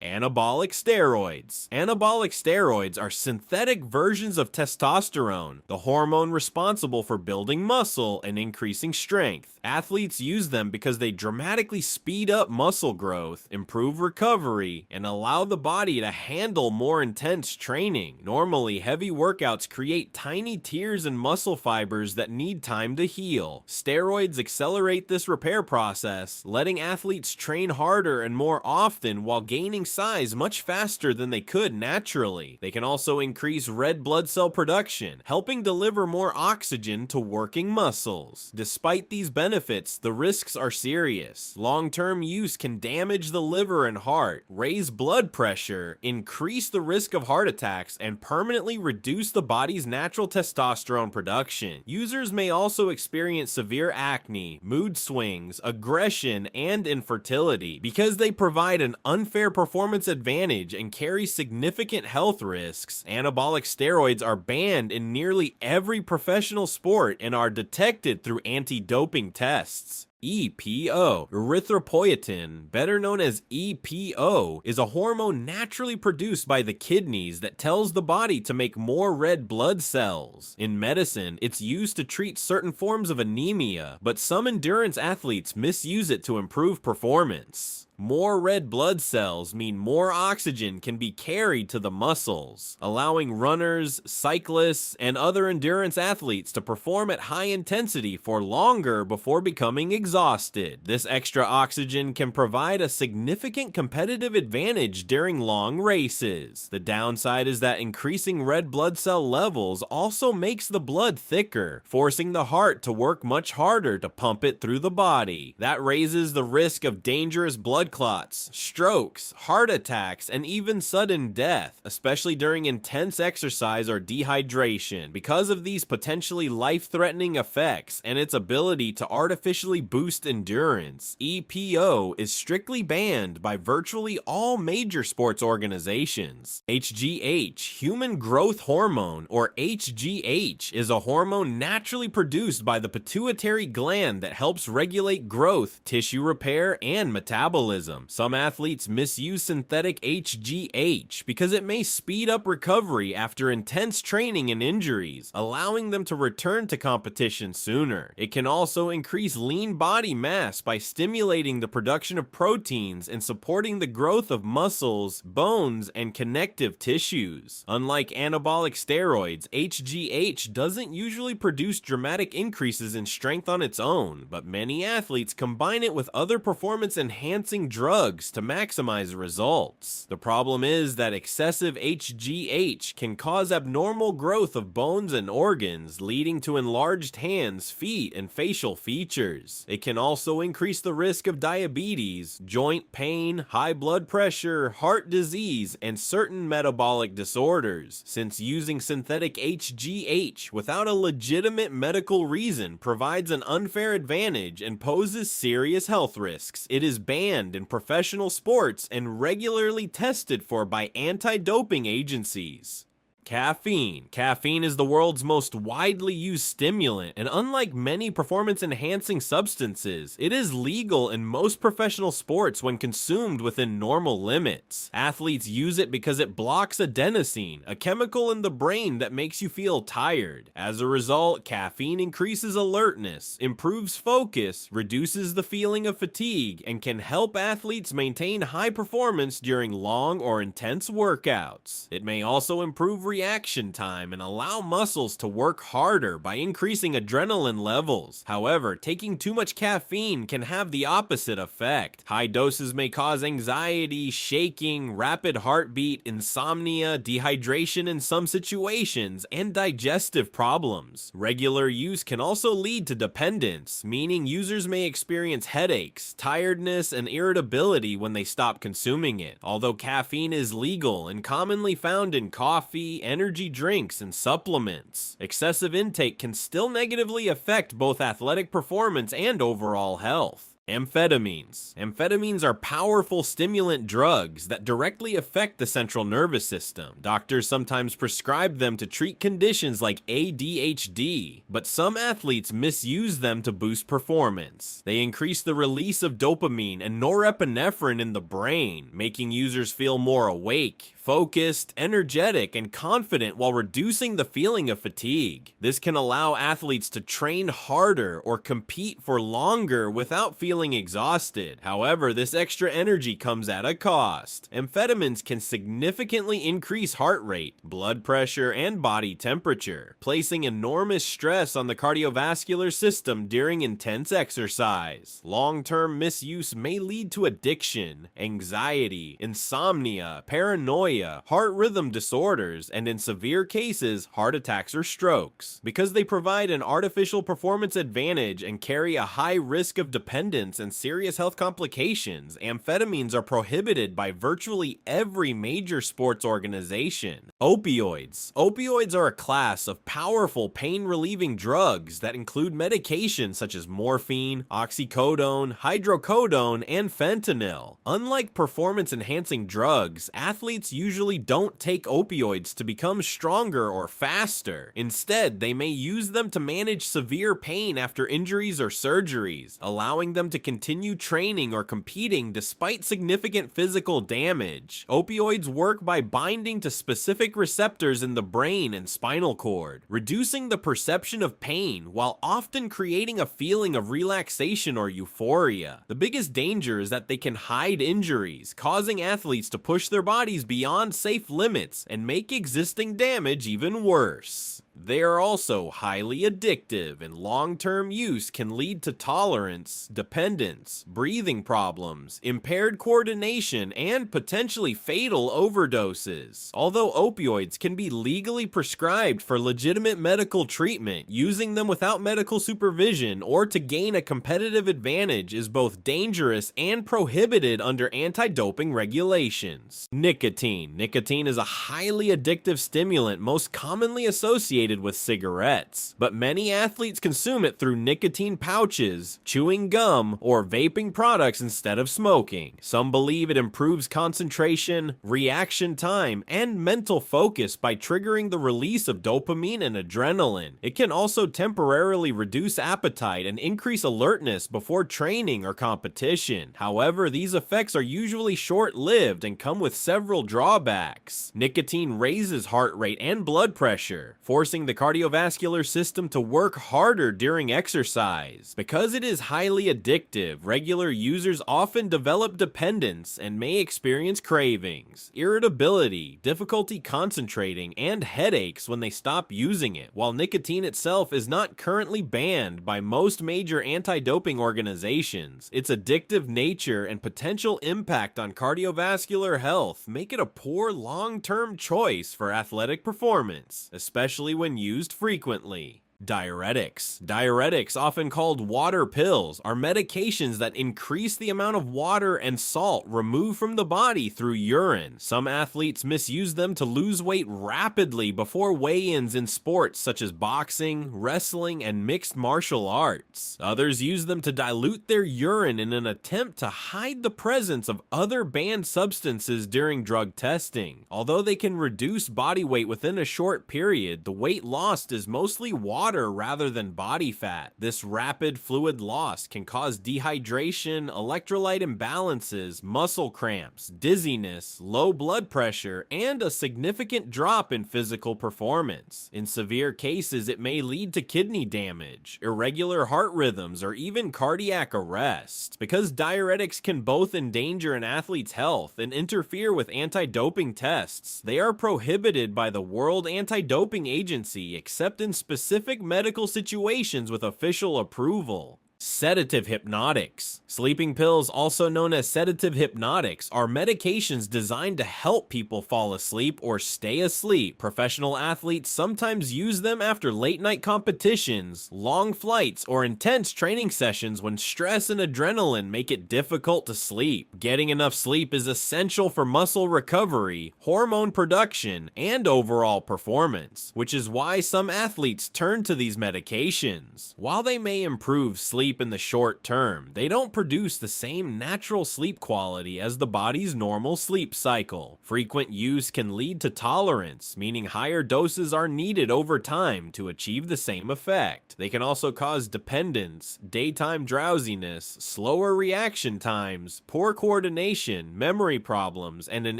Anabolic steroids. Anabolic steroids are synthetic versions of testosterone, the hormone responsible for building muscle and increasing strength. Athletes use them because they dramatically speed up muscle growth, improve recovery, and allow the body to handle more intense training. Normally, heavy workouts create tiny tears in muscle fibers that need time to heal. Steroids accelerate this repair process, letting athletes train harder and more often while gaining size much faster than they could naturally. They can also increase red blood cell production, helping deliver more oxygen to working muscles. Despite these benefits, the risks are serious. Long-term use can damage the liver and heart, raise blood pressure, increase the risk of heart attacks, and permanently reduce the body's natural testosterone production. Users may also experience severe acne, mood swings, aggression, and infertility. Because they provide an unfair performance advantage and carry significant health risks, anabolic steroids are banned in nearly every professional sport and are detected through anti-doping tests. EPO, erythropoietin, better known as EPO, is a hormone naturally produced by the kidneys that tells the body to make more red blood cells. In medicine, it's used to treat certain forms of anemia, but some endurance athletes misuse it to improve performance. More red blood cells mean more oxygen can be carried to the muscles, allowing runners, cyclists, and other endurance athletes to perform at high intensity for longer before becoming exhausted. This extra oxygen can provide a significant competitive advantage during long races. The downside is that increasing red blood cell levels also makes the blood thicker, forcing the heart to work much harder to pump it through the body. That raises the risk of dangerous blood clots, strokes, heart attacks, and even sudden death, especially during intense exercise or dehydration. Because of these potentially life-threatening effects and its ability to artificially boost endurance, EPO is strictly banned by virtually all major sports organizations. HGH, human growth hormone, or HGH, is a hormone naturally produced by the pituitary gland that helps regulate growth, tissue repair, and metabolism. Some athletes misuse synthetic HGH because it may speed up recovery after intense training and injuries, allowing them to return to competition sooner. It can also increase lean body mass by stimulating the production of proteins and supporting the growth of muscles, bones, and connective tissues. Unlike anabolic steroids, HGH doesn't usually produce dramatic increases in strength on its own, but many athletes combine it with other performance-enhancing drugs to maximize results. The problem is that excessive HGH can cause abnormal growth of bones and organs, leading to enlarged hands, feet, and facial features. It can also increase the risk of diabetes, joint pain, high blood pressure, heart disease, and certain metabolic disorders, since using synthetic HGH without a legitimate medical reason provides an unfair advantage and poses serious health risks. It is banned in professional sports and regularly tested for by anti-doping agencies. Caffeine. Caffeine is the world's most widely used stimulant, and unlike many performance-enhancing substances, it is legal in most professional sports when consumed within normal limits. Athletes use it because it blocks adenosine, a chemical in the brain that makes you feel tired. As a result, caffeine increases alertness, improves focus, reduces the feeling of fatigue, and can help athletes maintain high performance during long or intense workouts. It may also improve reaction time and allow muscles to work harder by increasing adrenaline levels. However, taking too much caffeine can have the opposite effect. High doses may cause anxiety, shaking, rapid heartbeat, insomnia, dehydration in some situations, and digestive problems. Regular use can also lead to dependence, meaning users may experience headaches, tiredness, and irritability when they stop consuming it. Although caffeine is legal and commonly found in coffee, energy drinks, and supplements, excessive intake can still negatively affect both athletic performance and overall health. Amphetamines. Amphetamines are powerful stimulant drugs that directly affect the central nervous system. Doctors sometimes prescribe them to treat conditions like ADHD, but some athletes misuse them to boost performance. They increase the release of dopamine and norepinephrine in the brain, making users feel more awake, focused, energetic, and confident while reducing the feeling of fatigue. This can allow athletes to train harder or compete for longer without feeling exhausted. However, this extra energy comes at a cost. Amphetamines can significantly increase heart rate, blood pressure, and body temperature, placing enormous stress on the cardiovascular system during intense exercise. Long-term misuse may lead to addiction, anxiety, insomnia, paranoia, heart rhythm disorders, and in severe cases, heart attacks or strokes. Because they provide an artificial performance advantage and carry a high risk of dependence and serious health complications, amphetamines are prohibited by virtually every major sports organization. Opioids. Opioids are a class of powerful pain-relieving drugs that include medications such as morphine, oxycodone, hydrocodone, and fentanyl. Unlike performance-enhancing drugs, athletes usually don't take opioids to become stronger or faster. Instead, they may use them to manage severe pain after injuries or surgeries, allowing them to continue training or competing despite significant physical damage. Opioids work by binding to specific receptors in the brain and spinal cord, reducing the perception of pain while often creating a feeling of relaxation or euphoria. The biggest danger is that they can hide injuries, causing athletes to push their bodies beyond safe limits and make existing damage even worse. They are also highly addictive, and long-term use can lead to tolerance, dependence, breathing problems, impaired coordination, and potentially fatal overdoses. Although opioids can be legally prescribed for legitimate medical treatment, using them without medical supervision or to gain a competitive advantage is both dangerous and prohibited under anti-doping regulations. Nicotine. Nicotine is a highly addictive stimulant most commonly associated with cigarettes, but many athletes consume it through nicotine pouches, chewing gum, or vaping products instead of smoking. Some believe it improves concentration, reaction time, and mental focus by triggering the release of dopamine and adrenaline. It can also temporarily reduce appetite and increase alertness before training or competition. However, these effects are usually short-lived and come with several drawbacks. Nicotine raises heart rate and blood pressure, forcing the cardiovascular system to work harder during exercise. Because it is highly addictive, regular users often develop dependence and may experience cravings, irritability, difficulty concentrating, and headaches when they stop using it. While nicotine itself is not currently banned by most major anti-doping organizations, its addictive nature and potential impact on cardiovascular health make it a poor long-term choice for athletic performance, especially when used frequently. Diuretics. Diuretics, often called water pills, are medications that increase the amount of water and salt removed from the body through urine. Some athletes misuse them to lose weight rapidly before weigh-ins in sports such as boxing, wrestling, and mixed martial arts. Others use them to dilute their urine in an attempt to hide the presence of other banned substances during drug testing. Although they can reduce body weight within a short period, the weight lost is mostly water rather than body fat. This rapid fluid loss can cause dehydration, electrolyte imbalances, muscle cramps, dizziness, low blood pressure, and a significant drop in physical performance. In severe cases, it may lead to kidney damage, irregular heart rhythms, or even cardiac arrest. Because diuretics can both endanger an athlete's health and interfere with anti-doping tests, they are prohibited by the World Anti-Doping Agency except in specific medical situations with official approval. Sedative hypnotics. Sleeping pills, also known as sedative hypnotics, are medications designed to help people fall asleep or stay asleep. Professional athletes sometimes use them after late-night competitions, long flights, or intense training sessions when stress and adrenaline make it difficult to sleep. Getting enough sleep is essential for muscle recovery, hormone production, and overall performance, which is why some athletes turn to these medications. While they may improve sleep sleep in the short term, they don't produce the same natural sleep quality as the body's normal sleep cycle. Frequent use can lead to tolerance, meaning higher doses are needed over time to achieve the same effect. They can also cause dependence, daytime drowsiness, slower reaction times, poor coordination, memory problems, and an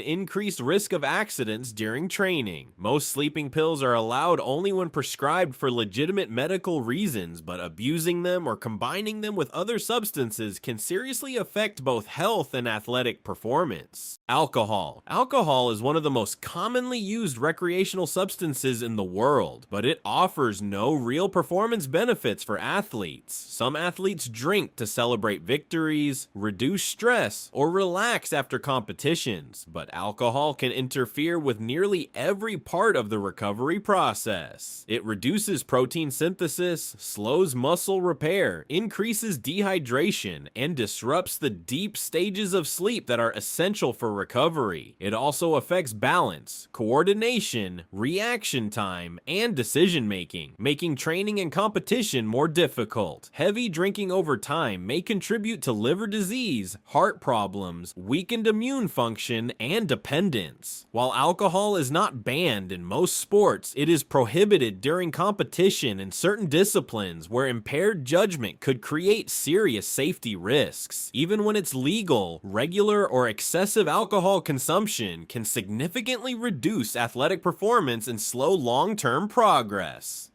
increased risk of accidents during training. Most sleeping pills are allowed only when prescribed for legitimate medical reasons, but abusing them or combining them with other substances can seriously affect both health and athletic performance. Alcohol. Alcohol is one of the most commonly used recreational substances in the world, but it offers no real performance benefits for athletes. Some athletes drink to celebrate victories, reduce stress, or relax after competitions, but alcohol can interfere with nearly every part of the recovery process. It reduces protein synthesis, slows muscle repair, increases dehydration, and disrupts the deep stages of sleep that are essential for recovery. It also affects balance, coordination, reaction time, and decision making, making training and competition more difficult. Heavy drinking over time may contribute to liver disease, heart problems, weakened immune function, and dependence. While alcohol is not banned in most sports, it is prohibited during competition in certain disciplines where impaired judgment could create serious safety risks. Even when it's legal, regular or excessive alcohol consumption can significantly reduce athletic performance and slow long-term progress.